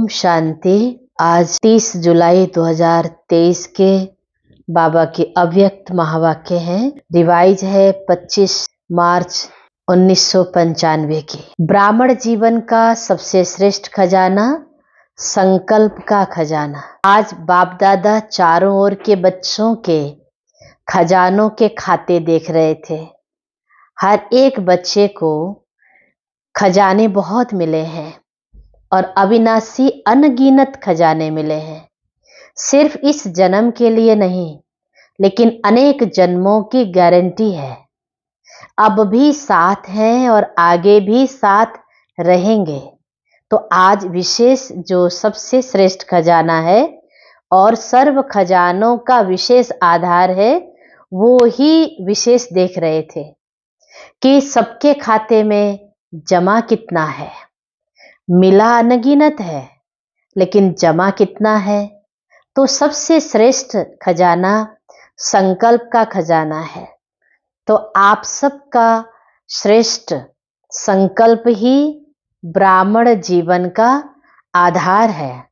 शांति। आज 30 जुलाई 2023 के बाबा के अव्यक्त महावाक्य हैं। रिवाइज है 25 मार्च 1995 की। ब्राह्मण जीवन का सबसे श्रेष्ठ खजाना संकल्प का खजाना। आज बाप दादा चारों ओर के बच्चों के खजानों के खाते देख रहे थे। हर एक बच्चे को खजाने बहुत मिले हैं और अविनाशी अनगिनत खजाने मिले हैं। सिर्फ इस जन्म के लिए नहीं, लेकिन अनेक जन्मों की गारंटी है। अब भी साथ हैं और आगे भी साथ रहेंगे। तो आज विशेष जो सबसे श्रेष्ठ खजाना है और सर्व खजानों का विशेष आधार है, वो ही विशेष देख रहे थे कि सबके खाते में जमा कितना है। मिला अनगिनत है, लेकिन जमा कितना है? तो सबसे श्रेष्ठ खजाना संकल्प का खजाना है। तो आप सबका श्रेष्ठ संकल्प ही ब्राह्मण जीवन का आधार है।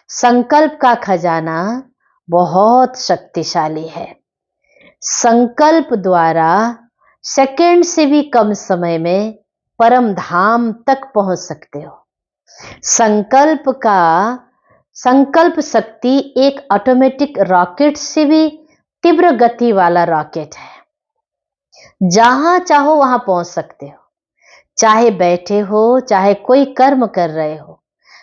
संकल्प का खजाना बहुत शक्तिशाली है। संकल्प द्वारा सेकंड से भी कम समय में परम धाम तक पहुंच सकते हो। संकल्प शक्ति एक ऑटोमेटिक रॉकेट से भी तीव्र गति वाला रॉकेट है। जहां चाहो वहां पहुंच सकते हो, चाहे बैठे हो, चाहे कोई कर्म कर रहे हो।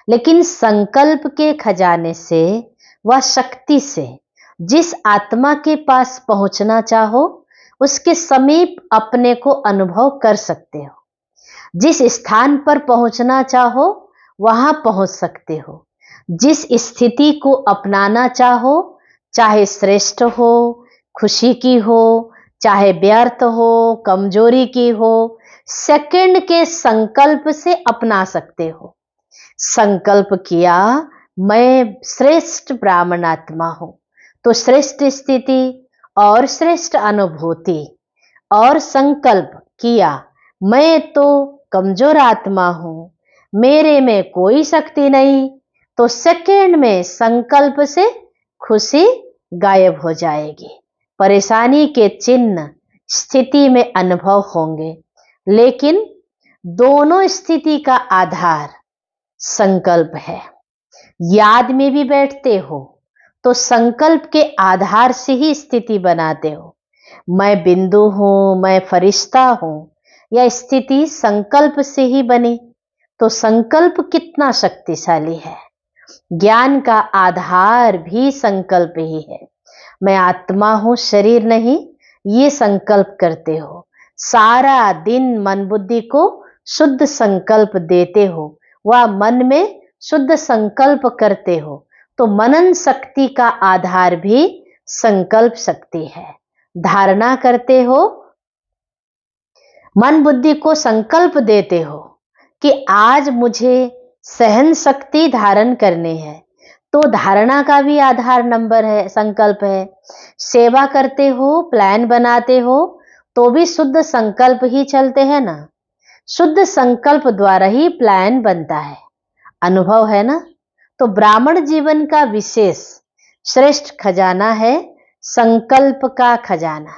लेकिन संकल्प के खजाने से व शक्ति से जिस आत्मा के पास पहुंचना चाहो, उसके समीप अपने को अनुभव कर सकते हो। जिस स्थान पर पहुंचना चाहो वहां पहुंच सकते हो। जिस स्थिति को अपनाना चाहो, चाहे श्रेष्ठ हो, खुशी की हो, चाहे व्यर्थ हो, कमजोरी की हो, सेकंड के संकल्प से अपना सकते हो। संकल्प किया मैं श्रेष्ठ ब्राह्मण आत्मा हूं, तो श्रेष्ठ स्थिति और श्रेष्ठ अनुभूति। और संकल्प किया मैं तो कमजोर आत्मा हूं, मेरे में कोई शक्ति नहीं, तो सेकंड में संकल्प से खुशी गायब हो जाएगी। परेशानी के चिन्ह स्थिति में अनुभव होंगे, लेकिन दोनों स्थिति का आधार संकल्प है। याद में भी बैठते हो तो संकल्प के आधार से ही स्थिति बनाते हो। मैं बिंदु हूं, मैं फरिश्ता हूं, यह स्थिति संकल्प से ही बनी। तो संकल्प कितना शक्तिशाली है। ज्ञान का आधार भी संकल्प ही है। मैं आत्मा हूं, शरीर नहीं, ये संकल्प करते हो। सारा दिन मन बुद्धि को शुद्ध संकल्प देते हो, वह मन में शुद्ध संकल्प करते हो। तो मनन शक्ति का आधार भी संकल्प शक्ति है। धारणा करते हो, मन बुद्धि को संकल्प देते हो कि आज मुझे सहन शक्ति धारण करनी है, तो धारणा का भी आधार नंबर है, संकल्प है। सेवा करते हो, प्लान बनाते हो, तो भी शुद्ध संकल्प ही चलते हैं ना। शुद्ध संकल्प द्वारा ही प्लान बनता है। अनुभव है ना। तो ब्राह्मण जीवन का विशेष श्रेष्ठ खजाना है संकल्प का खजाना।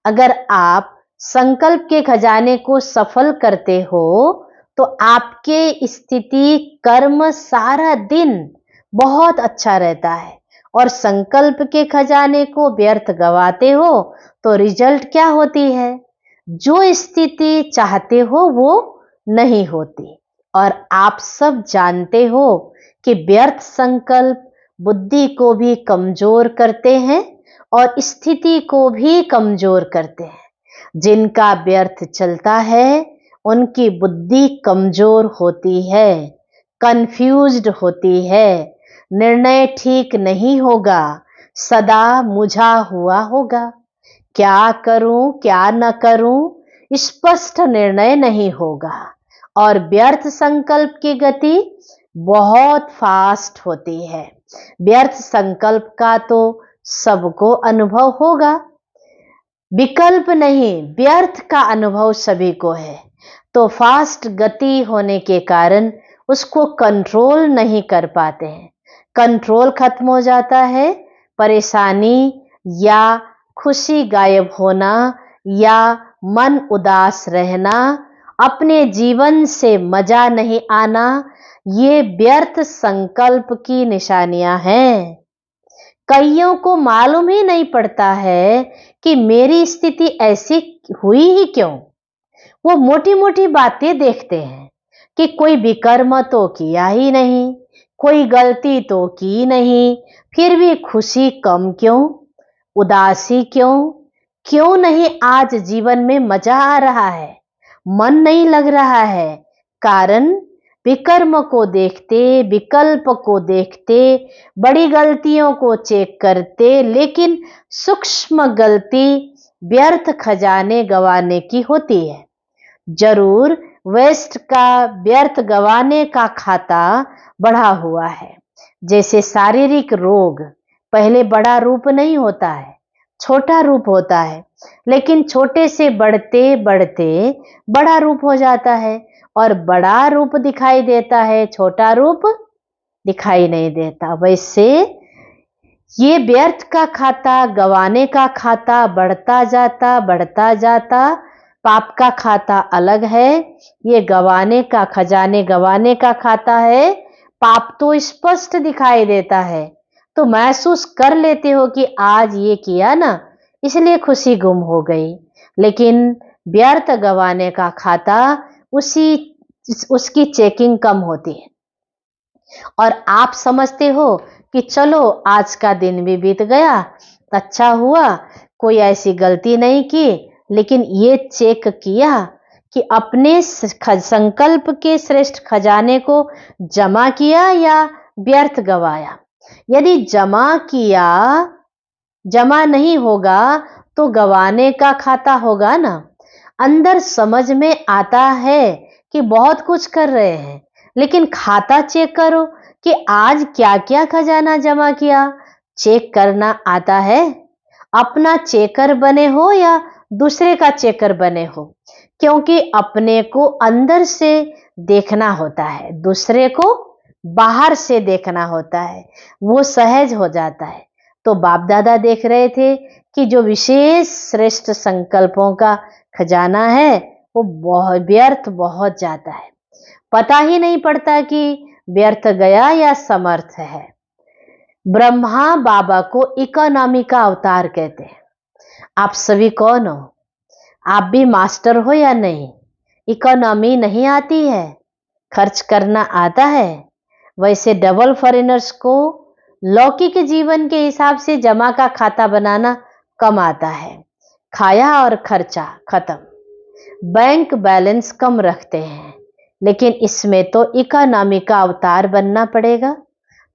अगर आप संकल्प के खजाने को सफल करते हो, तो आपके स्थिति कर्म सारा दिन बहुत अच्छा रहता है। और संकल्प के खजाने को व्यर्थ गवाते हो तो रिजल्ट क्या होती है? जो स्थिति चाहते हो वो नहीं होती। और आप सब जानते हो कि व्यर्थ संकल्प बुद्धि को भी कमजोर करते हैं और स्थिति को भी कमजोर करते हैं। जिनका व्यर्थ चलता है उनकी बुद्धि कमजोर होती है, कंफ्यूज्ड होती है, निर्णय ठीक नहीं होगा, सदा मुझा हुआ होगा। क्या करूं क्या न करूं स्पष्ट निर्णय नहीं होगा। और व्यर्थ संकल्प की गति बहुत फास्ट होती है। व्यर्थ संकल्प का तो सबको अनुभव होगा, विकल्प नहीं, व्यर्थ का अनुभव सभी को है। तो फास्ट गति होने के कारण उसको कंट्रोल नहीं कर पाते हैं। कंट्रोल खत्म हो जाता है, परेशानी या खुशी गायब होना या मन उदास रहना, अपने जीवन से मजा नहीं आना, ये व्यर्थ संकल्प की निशानियां हैं। कईयों को मालूम ही नहीं पड़ता है कि मेरी स्थिति ऐसी हुई ही क्यों। वो मोटी मोटी बातें देखते हैं कि कोई विकर्म तो किया ही नहीं, कोई गलती तो की नहीं, फिर भी खुशी कम क्यों, उदासी क्यों, क्यों नहीं आज जीवन में मजा आ रहा है, मन नहीं लग रहा है। कारण विकर्म को देखते, विकल्प को देखते, बड़ी गलतियों को चेक करते, लेकिन सूक्ष्म गलती व्यर्थ खजाने गंवाने की होती है। जरूर वेस्ट का व्यर्थ गंवाने का खाता बढ़ा हुआ है। जैसे शारीरिक रोग पहले बड़ा रूप नहीं होता है, छोटा रूप होता है, लेकिन छोटे से बढ़ते बढ़ते बड़ा रूप हो जाता है और बड़ा रूप दिखाई देता है, छोटा रूप दिखाई नहीं देता। वैसे ये व्यर्थ का खाता, गंवाने का खाता बढ़ता जाता। पाप का खाता अलग है, ये गंवाने का, खजाने गंवाने का खाता है। पाप तो स्पष्ट दिखाई देता है, तो महसूस कर लेते हो कि आज ये किया ना, इसलिए खुशी गुम हो गई। लेकिन व्यर्थ गंवाने का खाता, उसकी चेकिंग कम होती है और आप समझते हो कि चलो आज का दिन भी बीत गया, अच्छा हुआ, कोई ऐसी गलती नहीं की, लेकिन ये चेक किया कि अपने संकल्प के श्रेष्ठ खजाने को जमा किया या व्यर्थ गवाया। यदि जमा किया, जमा नहीं होगा तो गवाने का खाता होगा ना। अंदर समझ में आता है कि बहुत कुछ कर रहे हैं, लेकिन खाता चेक करो कि आज क्या क्या खजाना जमा किया। चेक करना आता है? अपना चेकर बने हो या दूसरे का चेकर बने हो? क्योंकि अपने को अंदर से देखना होता है, दूसरे को बाहर से देखना होता है, वो सहज हो जाता है। तो बाप दादा देख रहे थे कि जो विशेष श्रेष्ठ संकल्पों का खजाना है वो बहुत व्यर्थ बहुत जाता है, पता ही नहीं पड़ता कि व्यर्थ गया या समर्थ है। ब्रह्मा बाबा को इकोनॉमी का अवतार कहते हैं। आप सभी कौन हो? आप भी मास्टर हो या नहीं? इकोनॉमी नहीं आती है, खर्च करना आता है। वैसे डबल फॉरेनर्स को लौकिक जीवन के हिसाब से जमा का खाता बनाना कम आता है। खाया और खर्चा खत्म, बैंक बैलेंस कम रखते हैं, लेकिन इसमें तो इकोनॉमी का अवतार बनना पड़ेगा।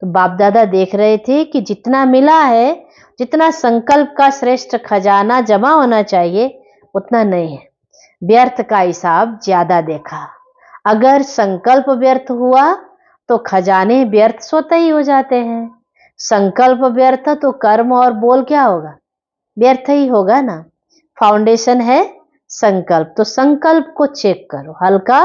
तो बाप दादा देख रहे थे कि जितना मिला है, जितना संकल्प का श्रेष्ठ खजाना जमा होना चाहिए, उतना नहीं है। व्यर्थ का हिसाब ज्यादा देखा। अगर संकल्प व्यर्थ हुआ तो खजाने व्यर्थ स्वतः ही हो जाते हैं। संकल्प व्यर्थ तो कर्म और बोल क्या होगा? व्यर्थ ही होगा ना। फाउंडेशन है संकल्प, तो संकल्प को चेक करो, हल्का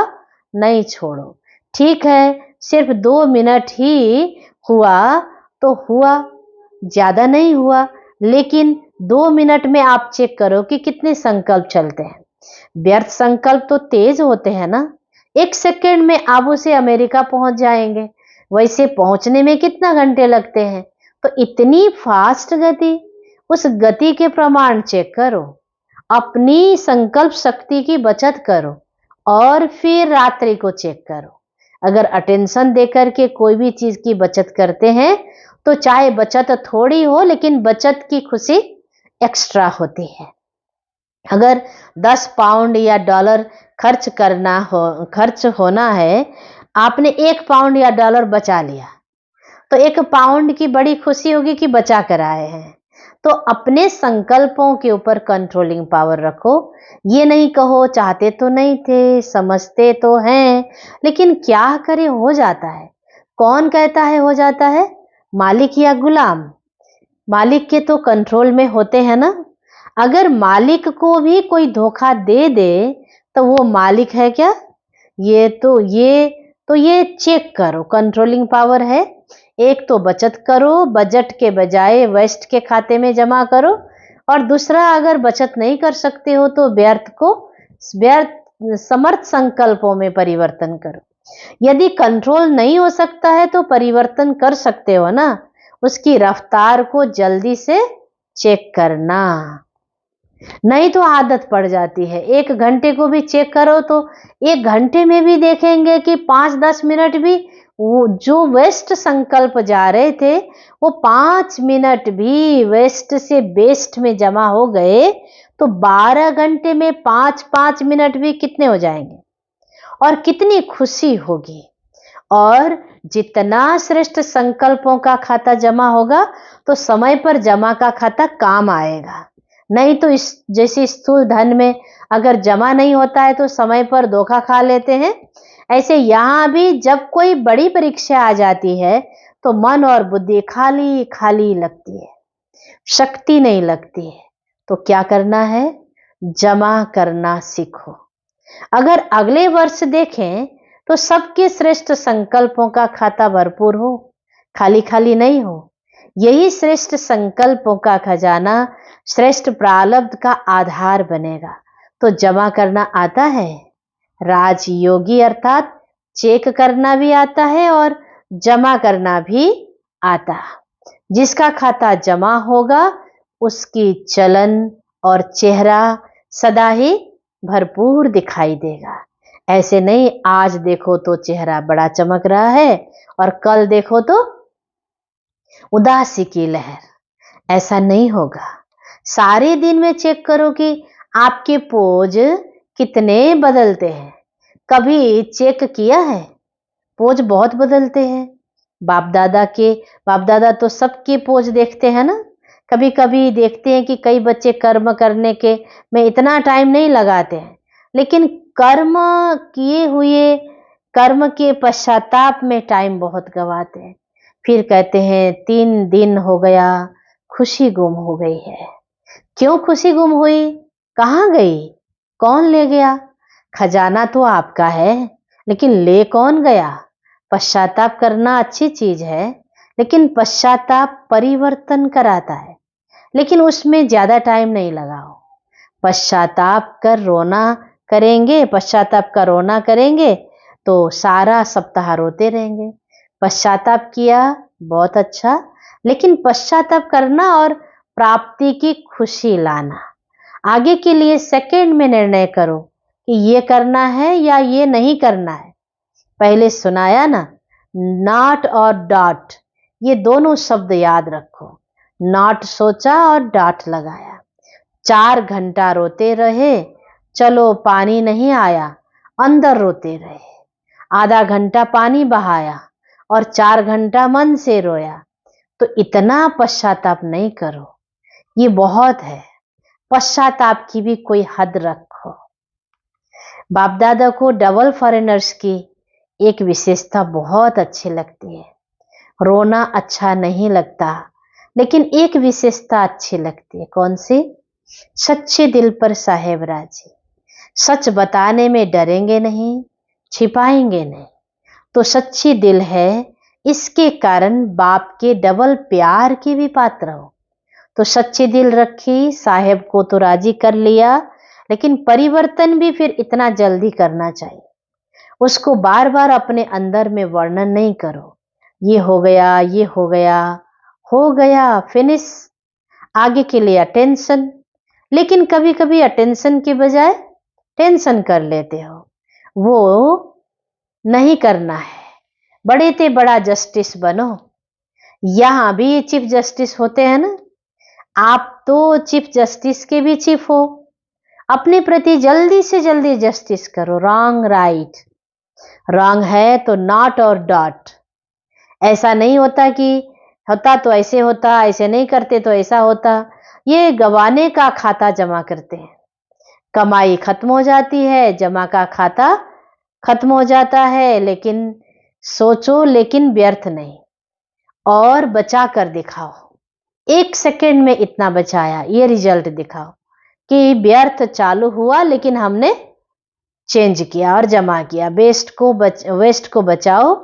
नहीं छोड़ो। ठीक है, सिर्फ 2 मिनट ही हुआ तो हुआ, ज्यादा नहीं हुआ, लेकिन 2 मिनट में आप चेक करो कि कितने संकल्प चलते हैं। व्यर्थ संकल्प तो तेज होते हैं ना, 1 सेकेंड में आबू से अमेरिका पहुंच जाएंगे, वैसे पहुंचने में कितना घंटे लगते हैं। तो इतनी फास्ट गति, उस गति के प्रमाण चेक करो, अपनी संकल्प शक्ति की बचत करो और फिर रात्रि को चेक करो। अगर अटेंशन देकर के कोई भी चीज की बचत करते हैं तो चाहे बचत थोड़ी हो, लेकिन बचत की खुशी एक्स्ट्रा होती है। अगर 10 पाउंड या डॉलर खर्च होना है, आपने 1 पाउंड या डॉलर बचा लिया, तो 1 पाउंड की बड़ी खुशी होगी कि बचा कर आए हैं। तो अपने संकल्पों के ऊपर कंट्रोलिंग पावर रखो। ये नहीं कहो चाहते तो नहीं थे, समझते तो हैं, लेकिन क्या करें, हो जाता है। कौन कहता है हो जाता है? मालिक या गुलाम? मालिक के तो कंट्रोल में होते हैं ना। अगर मालिक को भी कोई धोखा दे दे तो वो मालिक है क्या? ये तो ये चेक करो, कंट्रोलिंग पावर है। एक तो बचत करो, बजट के बजाय वेस्ट के खाते में जमा करो, और दूसरा अगर बचत नहीं कर सकते हो तो व्यर्थ समर्थ संकल्पों में परिवर्तन करो। यदि कंट्रोल नहीं हो सकता है तो परिवर्तन कर सकते हो ना, उसकी रफ्तार को जल्दी से चेक करना, नहीं तो आदत पड़ जाती है। 1 घंटे को भी चेक करो तो 1 घंटे में भी देखेंगे कि 5-10 मिनट भी वो जो वेस्ट संकल्प जा रहे थे, वो 5 मिनट भी वेस्ट से बेस्ट में जमा हो गए, तो 12 घंटे में 5-5 मिनट भी कितने हो जाएंगे, और कितनी खुशी होगी। और जितना श्रेष्ठ संकल्पों का खाता जमा होगा तो समय पर जमा का खाता काम आएगा। नहीं तो इस जैसे स्थूल धन में अगर जमा नहीं होता है तो समय पर धोखा खा लेते हैं, ऐसे यहाँ भी जब कोई बड़ी परीक्षा आ जाती है तो मन और बुद्धि खाली खाली लगती है, शक्ति नहीं लगती है। तो क्या करना है, जमा करना सीखो। अगर अगले वर्ष देखें तो सबके श्रेष्ठ संकल्पों का खाता भरपूर हो, खाली खाली नहीं हो। यही श्रेष्ठ संकल्पों का खजाना श्रेष्ठ प्रारब्ध का आधार बनेगा। तो जमा करना आता है, राजयोगी अर्थात चेक करना भी आता है और जमा करना भी आता। जिसका खाता जमा होगा उसकी चलन और चेहरा सदा ही भरपूर दिखाई देगा। ऐसे नहीं आज देखो तो चेहरा बड़ा चमक रहा है और कल देखो तो उदासी की लहर, ऐसा नहीं होगा। सारे दिन में चेक करो कि आपके पोज कितने बदलते हैं। कभी चेक किया है, पोज बहुत बदलते हैं। बाप दादा तो सबके पोज देखते हैं ना। कभी कभी देखते हैं कि कई बच्चे कर्म करने के में इतना टाइम नहीं लगाते हैं, लेकिन कर्म के पश्चाताप में टाइम बहुत गवाते हैं। फिर कहते हैं 3 दिन हो गया, खुशी गुम हो गई है। क्यों खुशी गुम हुई, कहाँ गई, कौन ले गया? खजाना तो आपका है, लेकिन ले कौन गया? पश्चाताप करना अच्छी चीज है, लेकिन पश्चाताप परिवर्तन कराता है, लेकिन उसमें ज्यादा टाइम नहीं लगाओ। पश्चाताप का रोना करेंगे तो सारा सप्ताह रोते रहेंगे। पश्चाताप किया बहुत अच्छा, लेकिन पश्चाताप करना और प्राप्ति की खुशी लाना। आगे के लिए सेकंड में निर्णय करो कि ये करना है या ये नहीं करना है। पहले सुनाया ना, नॉट और डॉट, ये दोनों शब्द याद रखो। नॉट सोचा और डॉट लगाया। 4 घंटा रोते रहे, चलो पानी नहीं आया, अंदर रोते रहे। आधा घंटा पानी बहाया और 4 घंटा मन से रोया। तो इतना पश्चाताप नहीं करो, ये बहुत है। पश्चाताप की भी कोई हद रखो। बाप दादा को डबल फॉरेनर्स की एक विशेषता बहुत अच्छी लगती है। रोना अच्छा नहीं लगता, लेकिन एक विशेषता अच्छी लगती है। कौन सी? सच्चे दिल पर साहेब राजी। सच बताने में डरेंगे नहीं, छिपाएंगे नहीं। तो सच्ची दिल है, इसके कारण बाप के डबल प्यार की भी पात्र हो। तो सच्ची दिल रखी, साहेब को तो राजी कर लिया, लेकिन परिवर्तन भी फिर इतना जल्दी करना चाहिए। उसको बार बार अपने अंदर में वर्णन नहीं करो, ये हो गया, ये हो गया, हो गया, फिनिश। आगे के लिए अटेंशन, लेकिन कभी कभी अटेंशन के बजाय टेंशन कर लेते हो, वो नहीं करना है। बड़े ते बड़ा जस्टिस बनो। यहां भी चीफ जस्टिस होते हैं ना, आप तो चीफ जस्टिस के भी चीफ हो। अपने प्रति जल्दी से जल्दी जस्टिस करो। रॉन्ग राइट, रॉन्ग है तो नॉट और डॉट। ऐसा नहीं होता कि होता तो ऐसे होता, ऐसे नहीं करते तो ऐसा होता। ये गवाने का खाता जमा करते हैं। कमाई खत्म हो जाती है, जमा का खाता खत्म हो जाता है। लेकिन सोचो, लेकिन व्यर्थ नहीं, और बचा कर दिखाओ। 1 सेकंड में इतना बचाया, ये रिजल्ट दिखाओ कि व्यर्थ चालू हुआ लेकिन हमने चेंज किया और जमा किया। वेस्ट को बचाओ,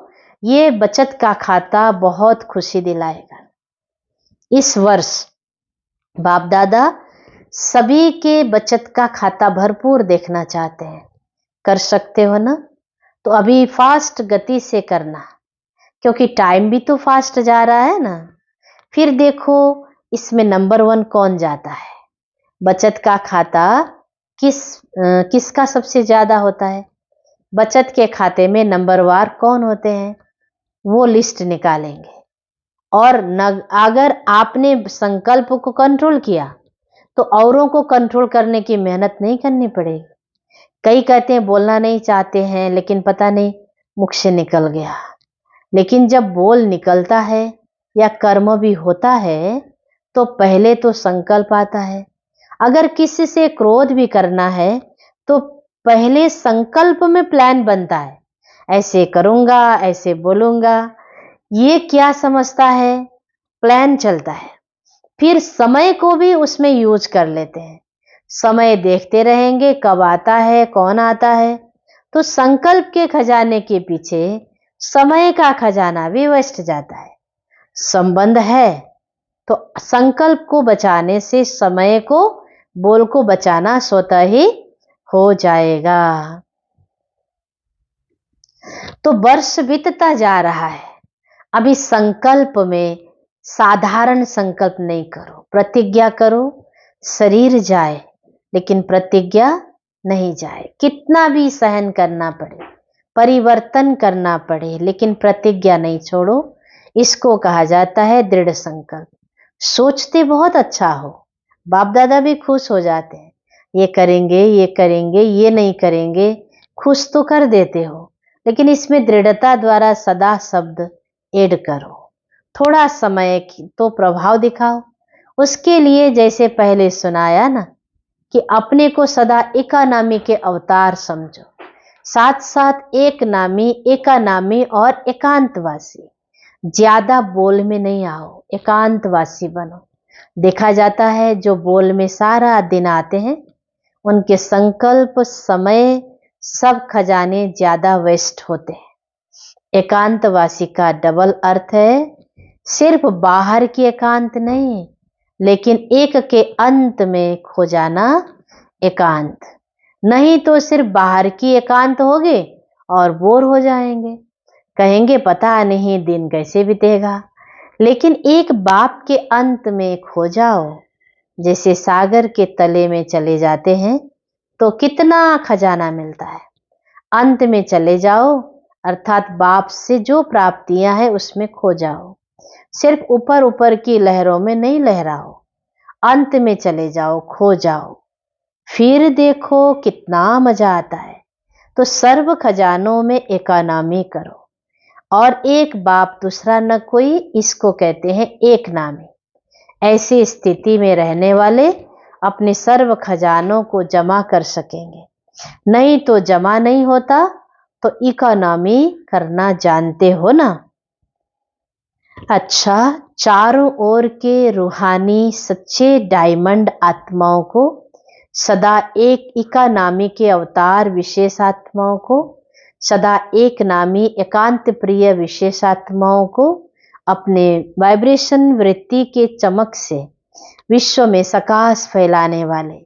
ये बचत का खाता बहुत खुशी दिलाएगा। इस वर्ष बाप दादा सभी के बचत का खाता भरपूर देखना चाहते हैं। कर सकते हो ना? तो अभी फास्ट गति से करना, क्योंकि टाइम भी तो फास्ट जा रहा है ना। फिर देखो इसमें नंबर 1 कौन जाता है। बचत का खाता किसका सबसे ज्यादा होता है? बचत के खाते में नंबरवार कौन होते हैं, वो लिस्ट निकालेंगे। और अगर आपने संकल्प को कंट्रोल किया तो औरों को कंट्रोल करने की मेहनत नहीं करनी पड़ेगी। कई कहते हैं बोलना नहीं चाहते हैं, लेकिन पता नहीं मुख से निकल गया। लेकिन जब बोल निकलता है या कर्म भी होता है तो पहले तो संकल्प आता है। अगर किसी से क्रोध भी करना है तो पहले संकल्प में प्लान बनता है, ऐसे करूंगा, ऐसे बोलूंगा। ये क्या समझता है? प्लान चलता है। फिर समय को भी उसमें यूज कर लेते हैं। समय देखते रहेंगे कब आता है, कौन आता है। तो संकल्प के खजाने के पीछे समय का खजाना भी वेस्ट जाता है। संबंध है तो संकल्प को बचाने से समय को, बोल को बचाना स्वतः ही हो जाएगा। तो वर्ष बीतता जा रहा है। अभी संकल्प में साधारण संकल्प नहीं करो, प्रतिज्ञा करो। शरीर जाए लेकिन प्रतिज्ञा नहीं जाए। कितना भी सहन करना पड़े, परिवर्तन करना पड़े, लेकिन प्रतिज्ञा नहीं छोड़ो। इसको कहा जाता है दृढ़ संकल्प। सोचते बहुत अच्छा हो, बाप दादा भी खुश हो जाते हैं। ये करेंगे, ये करेंगे, ये नहीं करेंगे, खुश तो कर देते हो, लेकिन इसमें दृढ़ता द्वारा सदा शब्द ऐड करो। थोड़ा समय की तो प्रभाव दिखाओ। उसके लिए जैसे पहले सुनाया ना कि अपने को सदा एकानामी के अवतार समझो। साथ साथ एक नामी, एकानामी और एकांतवासी। ज्यादा बोल में नहीं आओ, एकांतवासी बनो। देखा जाता है जो बोल में सारा दिन आते हैं उनके संकल्प, समय, सब खजाने ज्यादा वेस्ट होते हैं। एकांतवासी का डबल अर्थ है, सिर्फ बाहर की एकांत नहीं, लेकिन एक के अंत में खो जाना एकांत। नहीं तो सिर्फ बाहर की एकांत होगे और बोर हो जाएंगे, कहेंगे पता नहीं दिन कैसे बीतेगा। लेकिन एक बाप के अंत में खो जाओ, जैसे सागर के तले में चले जाते हैं तो कितना खजाना मिलता है। अंत में चले जाओ अर्थात बाप से जो प्राप्तियां हैं उसमें खो जाओ। सिर्फ ऊपर ऊपर की लहरों में नहीं लहराओ, अंत में चले जाओ, खो जाओ। फिर देखो कितना मजा आता है। तो सर्व खजानों में एकानामी करो। और एक बाप दूसरा न कोई, इसको कहते हैं एक नामी। ऐसी स्थिति में रहने वाले अपने सर्व खजानों को जमा कर सकेंगे। नहीं तो जमा नहीं होता। तो इकोनॉमी करना जानते हो ना। अच्छा, चारों ओर के रूहानी सच्चे डायमंड आत्माओं को, सदा एक इकानामी के अवतार विशेष आत्माओं को, सदा एक नामी एकांत प्रिय विशेष आत्माओं को अपने वाइब्रेशन वृत्ति के चमक से विश्व में सकाश फैलाने वाले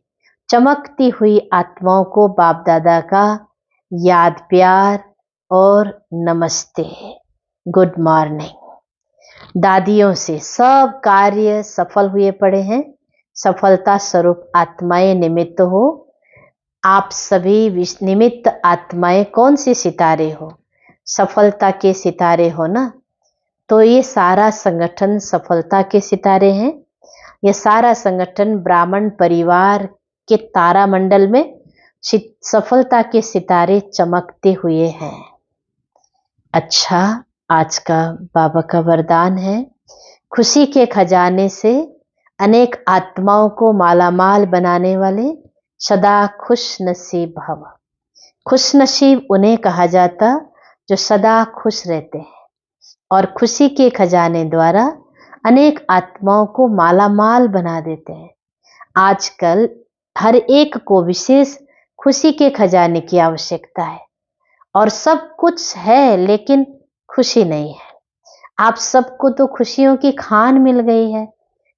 चमकती हुई आत्माओं को बाप दादा का याद, प्यार और नमस्ते, गुड मॉर्निंग। दादियों से सब कार्य सफल हुए पड़े हैं। सफलता स्वरूप आत्माएं निमित्त हो। आप सभी निमित्त आत्माएं कौन से सितारे हो? सफलता के सितारे हो ना। तो ये सारा संगठन सफलता के सितारे हैं। ये सारा संगठन ब्राह्मण परिवार के तारामंडल में सफलता के सितारे चमकते हुए हैं। अच्छा, आज का बाबा का वरदान है, खुशी के खजाने से अनेक आत्माओं को मालामाल बनाने वाले सदा खुश नसीब भव। खुश नसीब उन्हें कहा जाता जो सदा खुश रहते हैं और खुशी के खजाने द्वारा अनेक आत्माओं को मालामाल बना देते हैं। आजकल हर एक को विशेष खुशी के खजाने की आवश्यकता है। और सब कुछ है लेकिन खुशी नहीं है। आप सबको तो खुशियों की खान मिल गई है,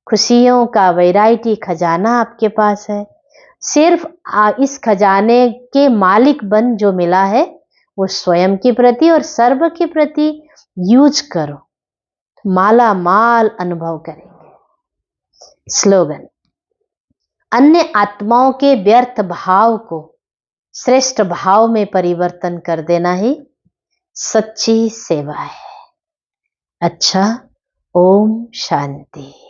खुशियों का वैरायटी खजाना आपके पास है। सिर्फ इस खजाने के मालिक बन जो मिला है वो स्वयं के प्रति और सर्व के प्रति यूज करो, माला माल अनुभव करेंगे। स्लोगन, अन्य आत्माओं के व्यर्थ भाव को श्रेष्ठ भाव में परिवर्तन कर देना ही सच्ची सेवा है। अच्छा, ओम शांति।